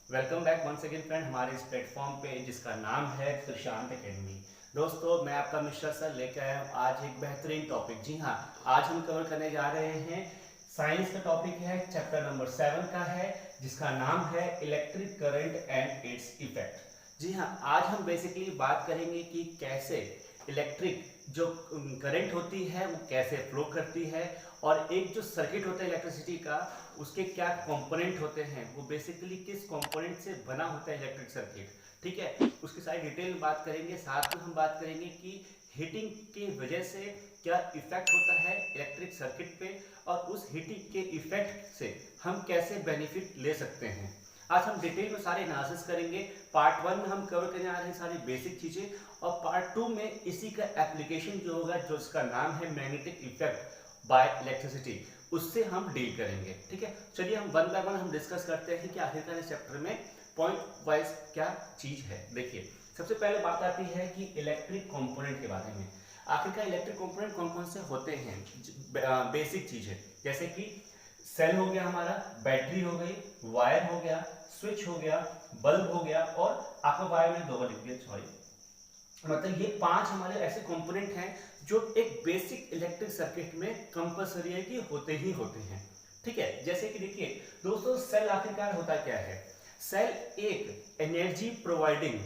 Welcome back once again friend हमारे इस platform पे जिसका नाम है प्रशांत एकेडमी। दोस्तों मैं आपका मिश्रा सर लेकर आया हूँ आज एक बेहतरीन टॉपिक। जी हाँ, आज हम कवर करने जा रहे हैं साइंस का टॉपिक है, चैप्टर नंबर 7 का है जिसका नाम है electric current and its effect. जी हाँ, आज हम बेसिकली बात करेंगे कि कैसे इलेक्ट्रिक जो करंट होती है वो कैसे फ्लो करती है और एक जो सर्किट होता है इलेक्ट्रिसिटी का उसके क्या कंपोनेंट होते हैं, वो बेसिकली किस कंपोनेंट से बना होता है इलेक्ट्रिक सर्किट। ठीक है, उसकी सारी डिटेल में बात करेंगे। साथ में हम बात करेंगे कि हीटिंग की वजह से क्या इफेक्ट होता है इलेक्ट्रिक सर्किट पे और उस हीटिंग के इफेक्ट से हम कैसे बेनिफिट ले सकते हैं। आज हम डिटेल में सारे एनालिसिस करेंगे। पार्ट 1 में हम कवर करने आ रहे हैं सारी बेसिक चीजें और पार्ट 2 में इसी का एप्लीकेशन जो होगा, जो इसका नाम है मैग्नेटिक इफेक्ट बाय इलेक्ट्रिसिटी, उससे हम डील करेंगे। ठीक है, चलिए हम वन बाय वन हम डिस्कस करते हैं कि आखिरकार इस चैप्टर में पॉइंट वाइज क्या चीज है। देखिए, सबसे पहले बात आती है कि इलेक्ट्रिक कंपोनेंट के बारे में। आखिरकार इलेक्ट्रिक कंपोनेंट कौन कौन से होते हैं, बेसिक चीज है, जैसे कि सेल हो गया हमारा, बैटरी हो गई, वायर हो गया, स्विच हो गया, बल्ब हो गया और आपका वायर में दो बार लिख दिया, सॉरी। मतलब ये 5 हमारे ऐसे कंपोनेंट हैं जो एक बेसिक इलेक्ट्रिक सर्किट में कंपलसरी है कि होते ही होते हैं। ठीक है, जैसे कि देखिए दोस्तों, सेल आखिरकार होता क्या है। सेल एक एनर्जी प्रोवाइडिंग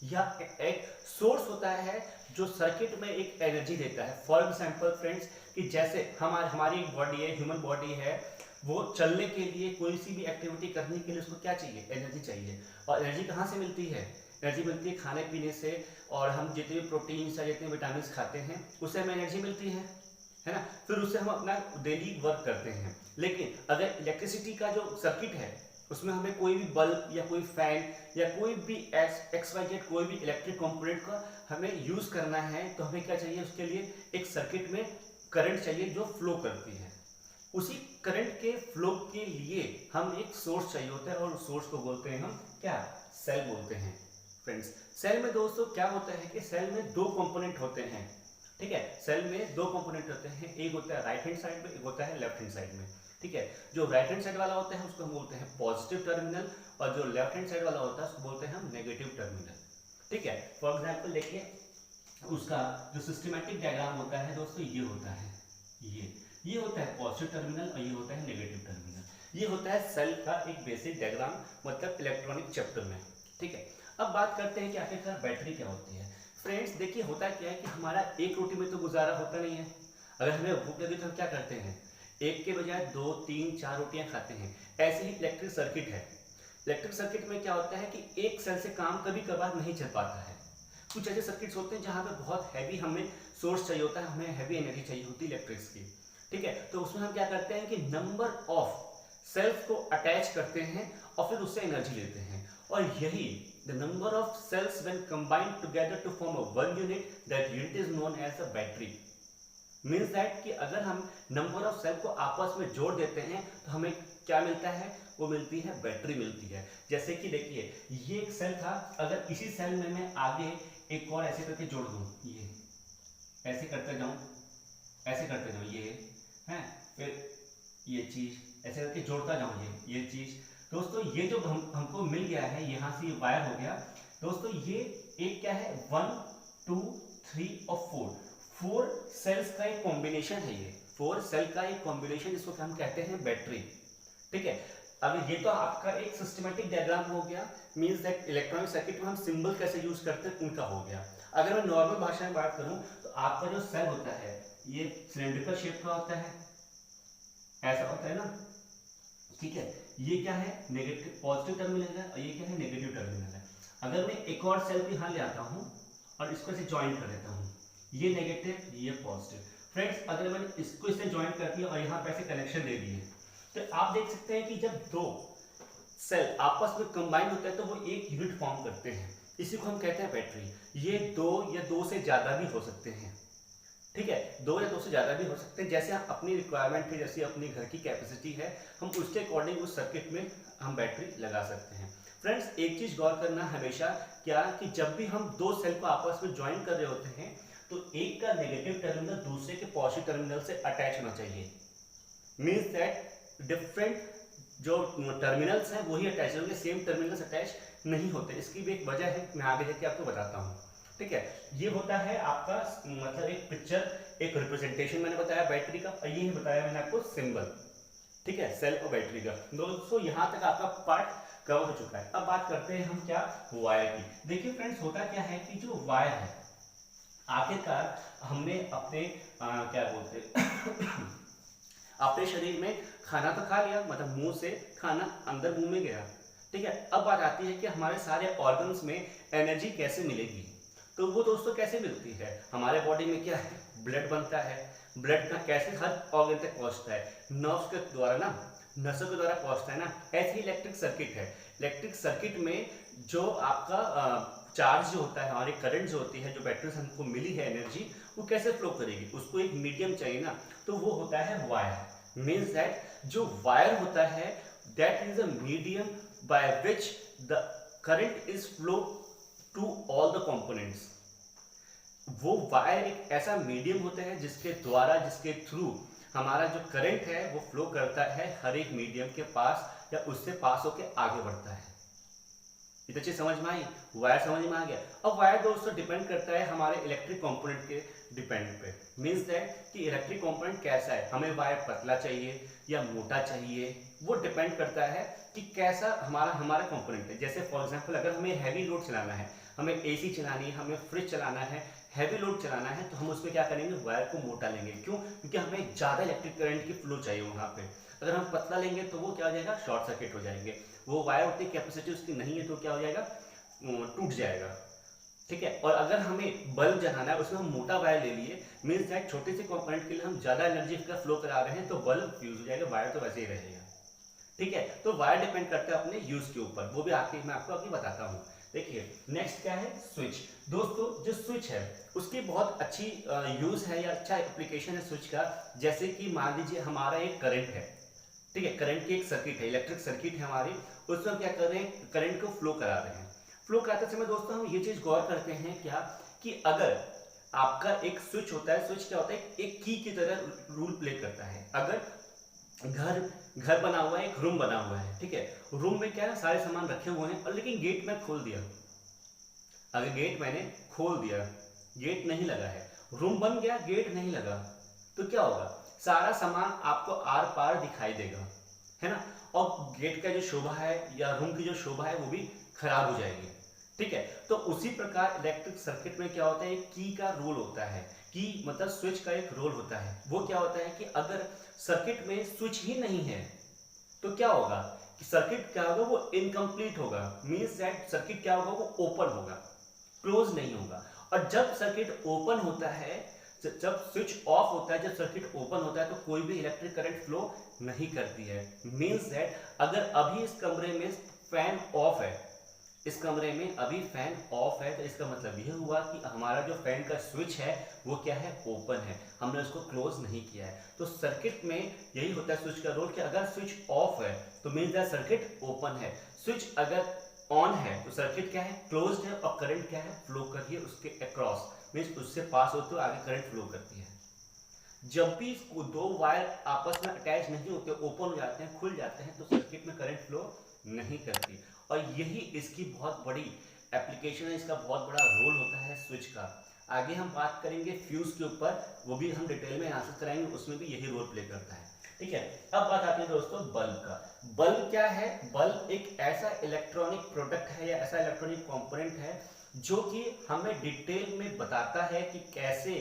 या एक सोर्स होता है जो सर्किट में एक एनर्जी देता है। फॉर एग्जाम्पल फ्रेंड्स, कि जैसे हमारी बॉडी है, ह्यूमन बॉडी है, वो चलने के लिए, कोई सी भी एक्टिविटी करने के लिए उसको क्या चाहिए, एनर्जी चाहिए। और एनर्जी कहाँ से मिलती है, एनर्जी मिलती है खाने पीने से, और हम जितने भी प्रोटीन्स या जितने विटामिन खाते हैं उससे हमें एनर्जी मिलती है ना। फिर उससे हम अपना डेली वर्क करते हैं। लेकिन अगर इलेक्ट्रिसिटी का जो सर्किट है उसमें हमें कोई भी बल्ब या कोई फैन या कोई भी एक्स वाई जेड कोई भी इलेक्ट्रिक कंपोनेंट का हमें यूज करना है, तो हमें क्या चाहिए, उसके लिए एक सर्किट में करंट चाहिए जो फ्लो करती है। उसी करंट के फ्लो के लिए हम एक सोर्स चाहिए होता है और उस सोर्स को बोलते हैं हम क्या, सेल बोलते हैं। फ्रेंड्स, सेल में दोस्तों क्या होता है कि सेल में दो कंपोनेंट होते हैं। ठीक है, सेल में दो कंपोनेंट होते हैं, एक होता है राइट हैंड साइड में, एक होता है लेफ्ट हैंड साइड में। ठीक है, जो राइट हैंड साइड वाला होता है उसको हम बोलते हैं पॉजिटिव टर्मिनल और जो लेफ्ट हैंड साइड वाला होता है उसको बोलते हैं हम नेगेटिव टर्मिनल। ठीक है, फॉर एग्जाम्पल देखिए, उसका जो सिस्टमैटिक डायग्राम होता है दोस्तों, ये होता है, ये होता है पॉजिटिव टर्मिनल और ये होता है नेगेटिव टर्मिनल। ये होता है सेल का एक बेसिक डायग्राम, मतलब इलेक्ट्रॉनिक चैप्टर में। ठीक है, अब बात करते हैं कि आखिरकार बैटरी क्या होती है। फ्रेंड्स देखिए, होता क्या है कि हमारा एक रोटी में तो गुजारा होता नहीं है। अगर हमें भूख लगी तो हम क्या करते हैं, एक के बजाय 2 3 4 रोटियां खाते हैं। ऐसे ही इलेक्ट्रिक सर्किट है। इलेक्ट्रिक सर्किट में क्या होता है कि एक सेल से काम कभी कभार नहीं चल पाता है। कुछ ऐसे सर्किट्स होते हैं जहां पे बहुत हैवी हमें सोर्स चाहिए होता है, हमें हैवी एनर्जी चाहिए होती है इलेक्ट्रिक्स की। ठीक है, तो उसमें हम क्या करते हैं कि नंबर ऑफ सेल्स को अटैच करते हैं और फिर उससे एनर्जी लेते हैं। और यही the number of cells when combined together to form a one unit, that unit is known as a battery. Means that कि अगर हम नंबर ऑफ सेल को आपस में जोड़ देते हैं तो हमें क्या मिलता है, वो मिलती है बैटरी मिलती है। जैसे कि देखिए, ये एक सेल था, अगर इसी सेल में मैं आगे एक और ऐसे करके जोड़ दूं, ये ऐसे करते जाऊं, ऐसे करते जाऊं, ये है, फिर ये चीज ऐसे करके जोड़ता जाऊं, ये चीज। दोस्तों ये जो हमको मिल गया है, यहां से ये वायर हो गया दोस्तों, ये एक क्या है, 1 2 3 और 4 सेल्स का एक कॉम्बिनेशन है। ये 4 सेल का एक कॉम्बिनेशन, इसको हम कहते हैं बैटरी। ठीक है, अब ये तो आपका एक सिस्टमेटिक डायग्राम हो गया, मींस दैट इलेक्ट्रॉनिक सर्किट में हम सिंबल कैसे यूज करते हैं उनका हो गया। अगर मैं नॉर्मल भाषा में बात करूं तो आपका जो सेल होता है ये सिलेंड्रिकल शेप का होता है, ऐसा होता है ना। ठीक है, ये क्या है, नेगेटिव पॉजिटिव टर्मिनल है और ये क्या है, नेगेटिव टर्मिनल है। अगर मैं एक और सेल भी यहां ले आता हूं और इसको ऐसे ज्वाइन कर देता हूं, ये नेगेटिव ये पॉजिटिव। फ्रेंड्स अगर मैंने इसको इससे ज्वाइन कर दिया और यहाँ पे ऐसे कनेक्शन दे दिए, तो आप देख सकते हैं कि जब दो सेल आपस में कंबाइन होते हैं तो वो एक यूनिट फॉर्म करते हैं। इसी को हम कहते हैं बैटरी। ये दो या दो से ज्यादा भी हो सकते हैं। ठीक है, 2 या 2 से ज्यादा भी हो सकते हैं, जैसे हम अपनी रिक्वायरमेंट है, जैसे अपनी घर की कैपेसिटी है, हम उसके अकॉर्डिंग उस सर्किट में हम बैटरी लगा सकते हैं। फ्रेंड्स एक चीज गौर करना हमेशा, क्या कि जब भी हम दो सेल को आपस में ज्वाइन कर रहे होते हैं तो एक का नेगेटिव टर्मिनल दूसरे के पॉजिटिव टर्मिनल से अटैच होना चाहिए। मीन्स दैट डिफरेंट जो टर्मिनल्स हैं वही अटैच होंगे, सेम टर्मिनल्स अटैच नहीं होते। इसकी भी एक वजह है, मैं आगे जाके आपको बताता हूँ। ठीक है, ये होता है आपका मतलब एक पिक्चर, एक रिप्रेजेंटेशन मैंने बताया बैटरी का, और ये बताया मैंने आपको सिंबल। ठीक है, सेल और बैटरी का। दोस्तों यहाँ तक आपका पार्ट कवर हो चुका है। अब बात करते हैं हम क्या, वायर की। देखिए फ्रेंड्स, होता क्या है कि जो वायर है, आखिरकार हमने अपने क्या बोलते हैं अपने शरीर में खाना तो खा लिया, मतलब मुंह से खाना अंदर मुंह में गया। ठीक है, अब बात आती है कि हमारे सारे ऑर्गन्स में एनर्जी कैसे मिलेगी। तो वो दोस्तों कैसे मिलती है, हमारे बॉडी में क्या है, ब्लड बनता है। ब्लड का कैसे हर ऑर्गन तक पहुंचता है, नर्व्स के द्वारा ना, नसों के द्वारा पहुंचता है ना। ऐसे ही इलेक्ट्रिक सर्किट है। इलेक्ट्रिक सर्किट में जो आपका चार्ज जो होता है, हमारी करंट जो होती है, जो बैटरी से हमको मिली है एनर्जी, वो कैसे फ्लो करेगी, उसको एक मीडियम चाहिए ना, तो वो होता है वायर। मीन्स दैट जो वायर होता है, that is a medium by which the current is flow to all the components. वो वायर एक ऐसा मीडियम होता है जिसके द्वारा, जिसके थ्रू हमारा जो करंट है वो फ्लो करता है हर एक मीडियम के पास, या उससे पास होकर आगे बढ़ता है। इतनी चीज समझ में आई, वायर समझ में आ गया। अब वायर दोस्तों डिपेंड करता है हमारे इलेक्ट्रिक कंपोनेंट के डिपेंड पे। मींस दैट कि इलेक्ट्रिक कंपोनेंट कैसा है, हमें वायर पतला चाहिए या मोटा चाहिए, वो डिपेंड करता है कि कैसा हमारा कंपोनेंट है। जैसे फॉर एग्जांपल, अगर हमें हैवी लोड चलाना है, हमें एसी चलानी है, हमें फ्रिज चलाना है, हैवी लोड चलाना है, तो हम उसमें क्या करेंगे, वायर को मोटा लेंगे। क्यों? क्योंकि हमें ज्यादा इलेक्ट्रिक करंट की फ्लो चाहिए वहां पे। अगर हम पतला लेंगे तो वो क्या हो जाएगा, शॉर्ट सर्किट हो जाएंगे। वो वायर उतनी कैपेसिटी उसकी नहीं है तो क्या हो जाएगा, टूट जाएगा। ठीक है, और अगर हमें बल्ब जलाना है, उसमें हम मोटा वायर ले लिए, मींस दैट छोटे से कंपोनेंट के लिए हम ज्यादा एनर्जी का फ्लो करा रहे हैं, तो बल्ब फ्यूज हो जाएगा, वायर तो वैसे ही रहेगा। ठीक है, तो वायर डिपेंड करता है अपने यूज के ऊपर, वो भी आके मैं आपको अभी बताता हूँ। देखिए नेक्स्ट क्या है, स्विच। दोस्तों जो स्विच है उसकी बहुत अच्छी यूज है या अच्छा एप्लीकेशन है स्विच का। जैसे कि मान लीजिए हमारा एक करंट है, ठीक है, करंट की एक सर्किट है, इलेक्ट्रिक सर्किट है हमारी, उसमें हम क्या कर रहे हैं, करंट को फ्लो करा रहे हैं। फ्लो कराते समय दोस्तों हम ये चीज गौर करते हैं क्या, कि अगर आपका एक स्विच होता है, स्विच क्या होता है, एक की की तरह रूल प्ले करता है। अगर घर घर बना हुआ है, एक रूम बना हुआ है, ठीक है, रूम में क्या है, सारे सामान रखे हुए हैं, और लेकिन गेट मैं खोल दिया। अगर गेट मैंने खोल दिया, गेट नहीं लगा है, रूम बन गया, गेट नहीं लगा, तो क्या होगा, सारा सामान आपको आर पार दिखाई देगा, है ना, और गेट का जो शोभा है या रूम की जो शोभा है वो भी खराब हो जाएगी। ठीक है, तो उसी प्रकार इलेक्ट्रिक सर्किट में क्या होता है, एक की का रोल होता है। की मतलब स्विच का एक रोल होता है। वो क्या होता है कि अगर सर्किट में स्विच ही नहीं है तो क्या होगा, कि सर्किट क्या होगा, वो इनकम्प्लीट होगा। मींस दैट सर्किट क्या होगा, वो ओपन होगा, क्लोज नहीं होगा। और जब सर्किट ओपन होता है, जब स्विच ऑफ होता है, जब सर्किट ओपन होता है, तो कोई भी इलेक्ट्रिक करंट फ्लो नहीं करती है। मींस दैट अगर अभी इस कमरे में फैन ऑफ है, इस कमरे में अभी फैन ऑफ है, तो इसका मतलब यह हुआ कि हमारा जो फैन का स्विच है वो क्या है, ओपन है, हमने उसको क्लोज नहीं किया है। तो सर्किट में यही होता है स्विच का रोल, कि अगर स्विच ऑफ है तो मींस दैट सर्किट ओपन है, स्विच अगर ऑन है तो सर्किट क्या है, क्लोज्ड है, और करंट क्या है, फ्लो कर रही है उसके अक्रॉस, मींस उससे पास होते हुए आगे करंट फ्लो करती है। जब भी दो वायर आपस में अटैच नहीं होते, ओपन हो जाते हैं, खुल जाते हैं, तो सर्किट में करंट फ्लो नहीं करती। और यही इसकी बहुत बड़ी एप्लीकेशन है, इसका बहुत बड़ा रोल होता है स्विच का। आगे हम बात करेंगे फ्यूज के ऊपर, वो भी हम डिटेल में एनालिसिस कराएंगे, उसमें भी यही रोल प्ले करता है। ठीक है, अब बात आती है दोस्तों बल्ब का। बल्ब क्या है, बल्ब एक ऐसा इलेक्ट्रॉनिक प्रोडक्ट है या ऐसा इलेक्ट्रॉनिक कंपोनेंट है जो कि हमें डिटेल में बताता है कि कैसे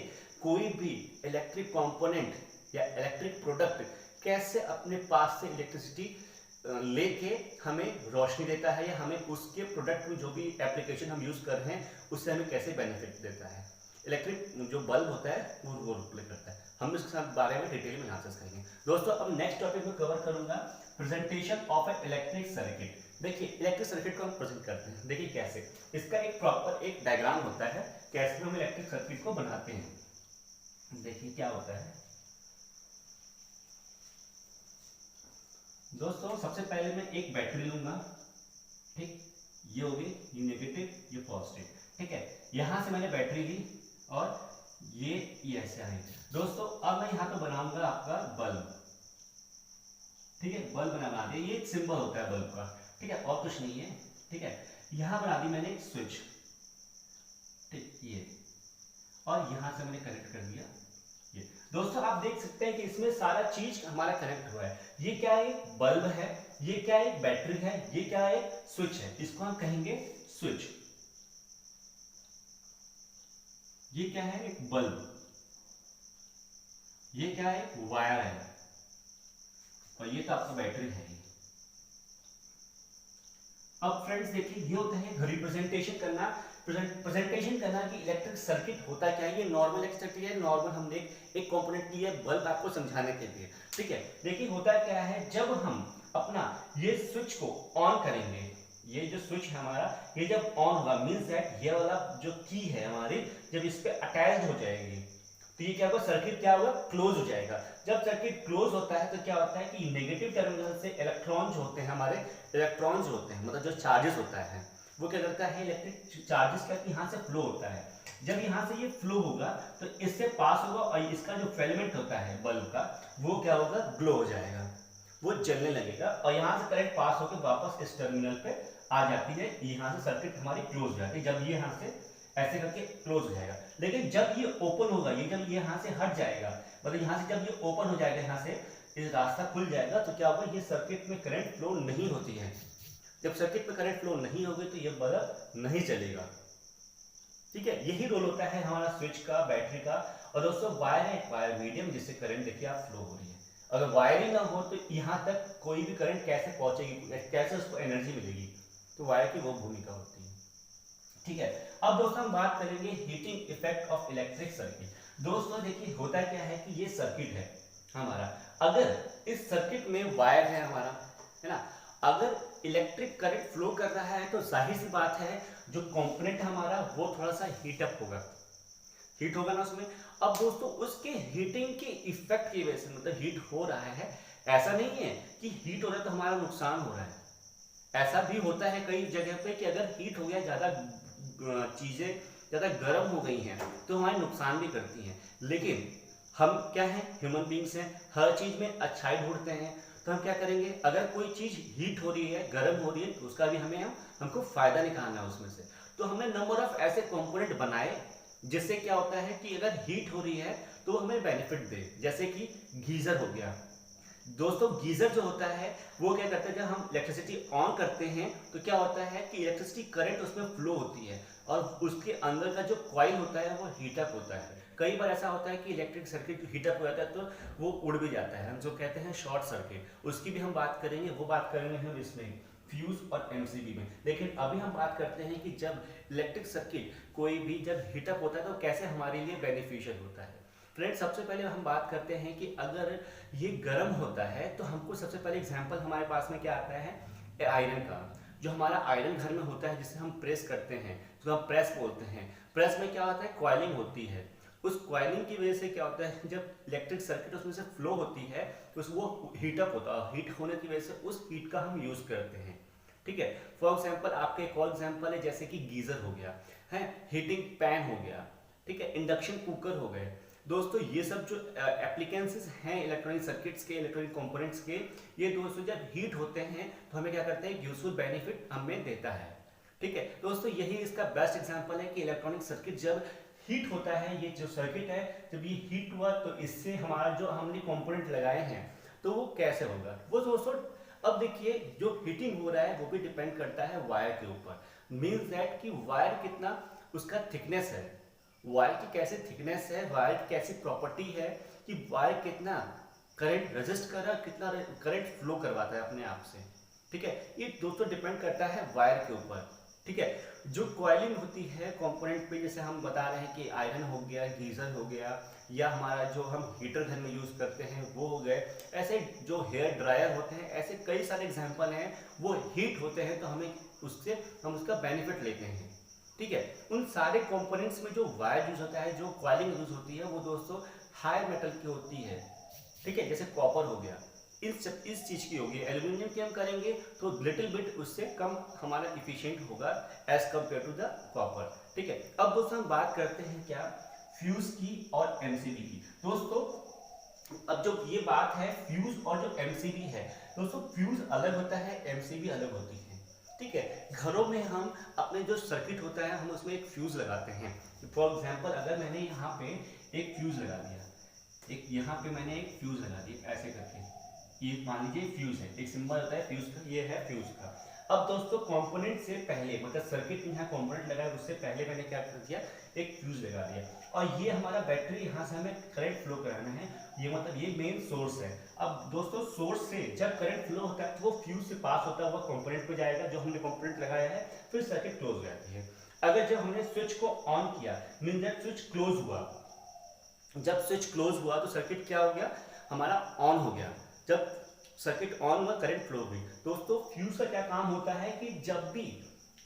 कोई भी इलेक्ट्रिक कंपोनेंट या इलेक्ट्रिक प्रोडक्ट कैसे अपने पास से इलेक्ट्रिसिटी लेके हमें रोशनी देता है, या हमें उसके प्रोडक्ट में जो भी एप्लीकेशन हम यूज कर रहे हैं उससे हमें कैसे बेनिफिट देता है। इलेक्ट्रिक जो बल्ब होता है वो रोल प्ले करता है। हम इसके बारे में डिटेल में एनालिसिस करेंगे। दोस्तों अब नेक्स्ट टॉपिक में कवर करूंगा presentation of A electric circuit. देखिए इलेक्ट्रिक सर्किट को हम प्रेजेंट करते हैं, देखिए कैसे, इसका एक प्रॉपर एक डायग्राम होता है, कैसे हम इलेक्ट्रिक सर्किट को बनाते हैं। देखिए क्या होता है दोस्तों, सबसे पहले मैं एक बैटरी लूंगा, ठीक, ये होगी, ये नेगेटिव, ये पॉजिटिव, ठीक है, यहां से मैंने बैटरी ली और ये ऐसे आई। दोस्तों अब मैं यहां पे बनाऊंगा आपका बल्ब, ठीक है, बल्ब बना दिया, ये एक सिंबल होता है बल्ब का, ठीक है, और कुछ नहीं है, ठीक है। यहां बना दी मैंने स्विच, ठीक, ये, और यहां से मैंने कनेक्ट कर दिया ये। दोस्तों आप देख सकते हैं कि इसमें सारा चीज हमारा कनेक्ट हुआ है। ये क्या है, बल्ब है, ये क्या है, बैटरी है, ये क्या है, स्विच है, इसको हम कहेंगे स्विच। ये क्या है, एक बल्ब, ये क्या है, वायर है, और ये तो आपका बैटरी है। अब फ्रेंड्स देखिए, ये होता है रिप्रेजेंटेशन करना, प्रेजेंटेशन करना कि इलेक्ट्रिक सर्किट होता क्या है। ये नॉर्मल इलेक्ट्रिक सर्किट है, नॉर्मल हमने एक कंपोनेंट लिया है बल्ब आपको समझाने के लिए, ठीक है। देखिए होता क्या है, जब हम अपना ये स्विच को ऑन करेंगे, ये जो स्विच है हमारा, ये जब ऑन होगा मींस दैट ये वाला जो की है हमारी, जब इस पे अटैच हो जाएगी तो ये क्या होगा, सर्किट क्या होगा, क्लोज हो जाएगा। जब सर्किट क्लोज होता है तो क्या होता है कि नेगेटिव टर्मिनल से इलेक्ट्रॉन जो होते हैं हमारे, इलेक्ट्रॉन जो होते हैं मतलब जो चार्जेस होता है, वो क्या करता है, इलेक्ट्रिक चार्जेस क्या यहाँ से फ्लो होता है। जब यहाँ से ये फ्लो होगा तो इससे पास होगा और इसका जो फिलामेंट होता है बल्ब का, वो क्या होगा, ग्लो हो जाएगा, वो जलने लगेगा, और यहाँ से करंट पास होकर वापस इस टर्मिनल पे आ जाती है। यहाँ से सर्किट हमारी क्लोज हो जाती है, जब ये यहाँ से ऐसे करके क्लोज हो जाएगा। लेकिन जब ये ओपन होगा, ये जब ये यहाँ से हट जाएगा, मतलब यहाँ से जब ये ओपन हो जाएगा, यहाँ से ये रास्ता खुल जाएगा, तो क्या होगा, ये सर्किट में करंट फ्लो नहीं होती है। जब सर्किट में करंट फ्लो नहीं होगी तो ये बल्ब नहीं चलेगा, ठीक है। यही रोल होता है हमारा स्विच का, बैटरी का। और दोस्तों वायर है, वायर मीडियम जिससे करंट देखिए आप फ्लो हो रही है। अगर वायर ही ना हो तो यहाँ तक कोई भी करंट कैसे पहुंचेगी, कैसे उसको एनर्जी मिलेगी, तो वायर की वो भूमिका होती है, ठीक है। अब दोस्तों हम बात करेंगे heating effect of electric circuit. दोस्तों देखिए होता क्या है कि ये सर्किट है हमारा, अगर इस सर्किट में वायर है हमारा, है ना, अगर इलेक्ट्रिक करंट फ्लो कर रहा है तो जाहिर सी बात है जो कंपोनेंट हमारा वो थोड़ा सा हीट अप होगा, हीट होगा ना उसमें। अब दोस्तों उसके हीटिंग के इफेक्ट की वजह से, मतलब हीट हो रहा है, ऐसा नहीं है कि हीट हो रहा है तो हमारा नुकसान हो रहा है। ऐसा भी होता है कई जगह पे कि अगर हीट हो गया, ज्यादा चीजें ज्यादा गर्म हो गई हैं तो हमारे नुकसान भी करती हैं। लेकिन हम क्या हैं, ह्यूमन बींग्स हैं, हर चीज में अच्छाई ढूंढते हैं। तो हम क्या करेंगे, अगर कोई चीज हीट हो रही है, गर्म हो रही है, तो उसका भी हमको फायदा निकालना है उसमें से। तो हमने नंबर ऑफ ऐसे कंपोनेंट बनाए जिससे क्या होता है कि अगर हीट हो रही है तो हमें बेनिफिट दे। जैसे कि गीजर हो गया दोस्तों, गीजर जो होता है वो क्या करता है, जब हम इलेक्ट्रिसिटी ऑन करते हैं तो क्या होता है कि इलेक्ट्रिसिटी करंट उसमें फ्लो होती है, और उसके अंदर का जो कॉइल होता है वो हीटअप होता है। कई बार ऐसा होता है कि इलेक्ट्रिक सर्किट हीटअप हो जाता है तो वो उड़ भी जाता है, हम जो कहते हैं शॉर्ट सर्किट, उसकी भी हम बात करेंगे, वो बात करेंगे हम इसमें फ्यूज और एमसीबी में। लेकिन अभी हम बात करते हैं कि जब इलेक्ट्रिक सर्किट कोई भी जब हीटअप होता है तो कैसे हमारे लिए बेनिफिशियल होता है। फ्रेंड्स सबसे पहले हम बात करते हैं कि अगर ये गर्म होता है तो हमको सबसे पहले एग्जांपल हमारे पास में क्या आता है, आयरन का। जो हमारा आयरन घर में होता है जिसे हम प्रेस करते हैं, जो हम प्रेस बोलते हैं, प्रेस में क्या होता है, कॉइलिंग होती है। उस कॉइलिंग की वजह से क्या होता है, जब इलेक्ट्रिक सर्किट उसमें से फ्लो होती है तो वो हीटअप होता है, हीट होने की वजह से उस हीट का हम यूज करते हैं, ठीक है। फॉर एग्जाम्पल आपके एक और एग्जाम्पल है जैसे कि गीजर हो गया है, हीटिंग पैन हो गया, ठीक है, इंडक्शन कुकर हो गए। दोस्तों ये सब जो एप्लीकेंसेस हैं इलेक्ट्रॉनिक सर्किट्स के, इलेक्ट्रॉनिक कंपोनेंट्स के, ये दोस्तों जब हीट होते हैं तो हमें क्या करते हैं, यूजफुल बेनिफिट हमें देता है, ठीक है। दोस्तों यही इसका बेस्ट एग्जांपल है कि इलेक्ट्रॉनिक सर्किट जब हीट होता है, ये जो सर्किट है जब ये हीट हुआ तो इससे हमारा जो हमने कंपोनेंट लगाए हैं तो वो कैसे होगा वो दोस्तों। अब देखिए जो हीटिंग हो रहा है वो भी डिपेंड करता है वायर के ऊपर, मीन्स दैट कि वायर कितना उसका थिकनेस है, वायर की कैसे थिकनेस है, वायर की कैसी प्रॉपर्टी है कि वायर कितना करंट रेजिस्ट कर रहा है, कितना करंट फ्लो करवाता है अपने आप से, ठीक है। ये दोस्तों डिपेंड करता है वायर के ऊपर, ठीक है। जो कॉइलिंग होती है कंपोनेंट पे, जैसे हम बता रहे हैं कि आयरन हो गया, गीजर हो गया, या हमारा जो हम हीटर घर में यूज करते हैं वो हो गए, ऐसे जो हेयर ड्रायर होते हैं, ऐसे कई सारे एग्जाम्पल हैं, वो हीट होते हैं तो हमें उससे हम उसका बेनिफिट लेते हैं, ठीक है। उन सारे कंपोनेंट्स में जो वायर यूज होता है, जो कॉइलिंग यूज होती है, वो दोस्तों हाई मेटल की होती है, ठीक है, जैसे कॉपर हो गया, इस चीज की होगी। एल्यूमिनियम की हम करेंगे तो लिटिल बिट उससे कम हमारा इफिशिएंट होगा as compare to the copper, ठीक है। अब दोस्तों हम बात करते हैं क्या, फ्यूज की और एमसीबी की। दोस्तों अब जो ये बात है फ्यूज और जो एमसीबी है, दोस्तों फ्यूज अलग होता है, एमसीबी अलग होती है। ठीक है, घरों में हम अपने जो सर्किट होता है हम उसमें एक फ्यूज लगाते हैं। फॉर एग्जांपल अगर मैंने यहाँ पे एक फ्यूज लगा दिया, एक यहाँ पे मैंने एक फ्यूज लगा दिया ऐसे करके, ये मान लीजिए फ्यूज है, एक सिंबल होता है फ्यूज का, ये है फ्यूज का। अब दोस्तों कंपोनेंट से पहले, मतलब सर्किट में यहाँ कंपोनेंट लगा है उससे पहले मैंने क्या कर दिया, एक फ्यूज लगा दिया। और ये हमारा बैटरी, यहाँ से हमें करंट फ्लो कराना है, ये मतलब ये मेन सोर्स है। अब दोस्तों सोर्स से जब करंट फ्लो होता है तो वो फ्यूज से पास होता हुआ कंपोनेंट पे जाएगा, जो हमने कंपोनेंट लगाया है, फिर सर्किट क्लोज हो जाती है। अगर जब हमने स्विच को ऑन किया, मीन दैट स्विच क्लोज हुआ, जब स्विच क्लोज हुआ तो सर्किट क्या हो गया, हमारा ऑन हो गया। जब सर्किट ऑन हुआ करंट फ्लो हुई। दोस्तों फ्यूज का क्या काम होता है कि जब भी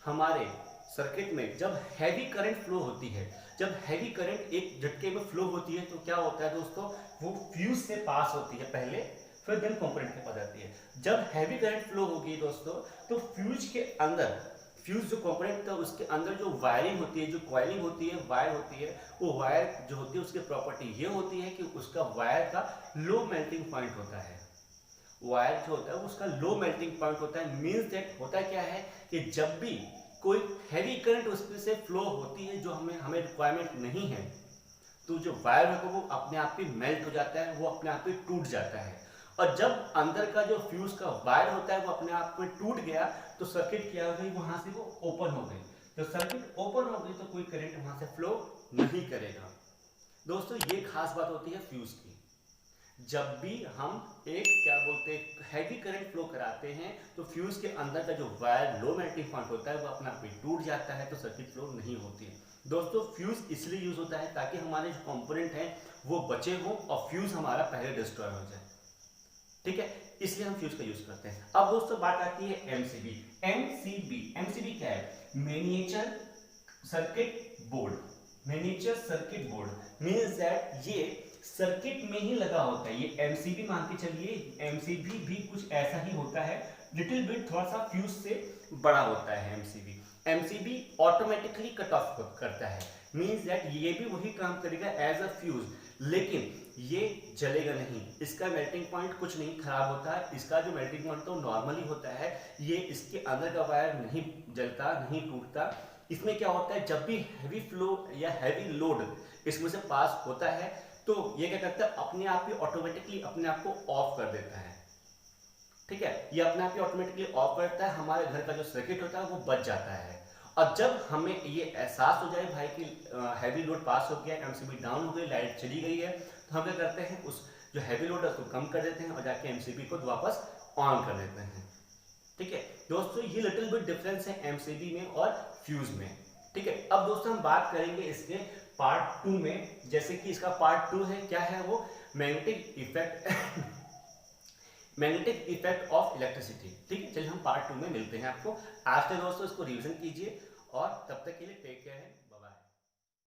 हमारे सर्किट में जब हैवी करंट फ्लो होती है, जब हैवी करंट एक झटके में फ्लो होती है तो क्या होता है दोस्तों, वो फ्यूज से पास होती है पहले, फिर देन कंपोनेंट के पास जाती है। जब हैवी करंट फ्लो होगी दोस्तों तो फ्यूज के अंदर, फ्यूज जो कंपोनेंट था उसके अंदर जो वायरिंग होती है, जो कॉइलिंग होती है, वायर होती है, वो वायर जो होती है उसकी प्रॉपर्टी ये होती है कि उसका वायर का लो मेल्टिंग पॉइंट होता है। वायर जो होता है उसका लो मेल्टिंग पॉइंट होता है। मींस दैट होता क्या है कि जब भी कोई हैवी करंट उसमें से फ्लो होती है जो हमें रिक्वायरमेंट नहीं है, तो जो वायर होगा वो अपने आप ही मेल्ट हो जाता है, वो अपने आप ही टूट जाता है। और जब अंदर का जो फ्यूज का वायर होता है वो अपने आप में टूट गया तो सर्किट क्या हो गई, वहां से वो ओपन हो गई। तो सर्किट ओपन हो गई तो कोई करंट वहां से फ्लो नहीं करेगा। दोस्तों ये खास बात होती है फ्यूज की। जब भी हम एक क्या बोलते हैं हैवी करंट फ्लो कराते हैं तो फ्यूज के अंदर का जो वायर लो मेल्टिंग पॉइंट होता है वो अपना आप टूट जाता है, तो सर्किट फ्लो नहीं होती है। दोस्तों फ्यूज इसलिए यूज होता है ताकि हमारे जो कंपोनेंट हैं वो बचे हों और फ्यूज हमारा पहले डिस्ट्रॉय हो जाए। ठीक है, इसलिए हम फ्यूज का यूज करते हैं। अब दोस्तों बात आती है एमसीबी। एमसीबी क्या है, miniature circuit board. Miniature circuit board means that ये सर्किट में ही लगा होता है। ये एमसीबी मान के चलिए, एमसीबी भी कुछ ऐसा ही होता है, लिटिल बिट थोड़ा सा फ्यूज से बड़ा होता है MCB. MCB automatically cut off करता है, मींस दैट ये भी वही काम करेगा एज अ फ्यूज, लेकिन ये जलेगा नहीं। इसका मेल्टिंग पॉइंट कुछ नहीं खराब होता है, इसका जो मेल्टिंग पॉइंट तो नॉर्मली होता है, ये इसके अंदर का वायर नहीं जलता, नहीं टूटता। इसमें क्या होता है, जब भी हैवी फ्लो या हैवी लोड इसमें से पास होता है तो ये क्या करता है, अपने आप ही ऑटोमेटिकली अपने आप को ऑफ कर देता है। ठीक है, ये अपने आप ही ऑटोमेटिकली ऑफ करता है, हमारे घर का जो सर्किट होता है वो बच जाता है। और जब हमें ये एहसास हो जाए भाई कि हैवी लोड पास हो गया, एमसीबी डाउन हो गई, लाइट चली गई है, तो हम क्या करते हैं, उस जो हैवी लोड है उसको कम कर देते हैं और जाके एमसीबी को वापस ऑन कर देते हैं। ठीक है दोस्तों, ये लिटिल बिट डिफरेंस है एमसीबी में और फ्यूज में। ठीक है, अब दोस्तों हम बात करेंगे इसके पार्ट 2 में। जैसे कि इसका पार्ट 2 है, क्या है वो, magnetic effect magnetic effect of electricity. ठीक है, चलिए हम पार्ट 2 में मिलते हैं आपको। आज के दोस्तों इसको रिवीजन कीजिए और तब तक के लिए टेक केयर है।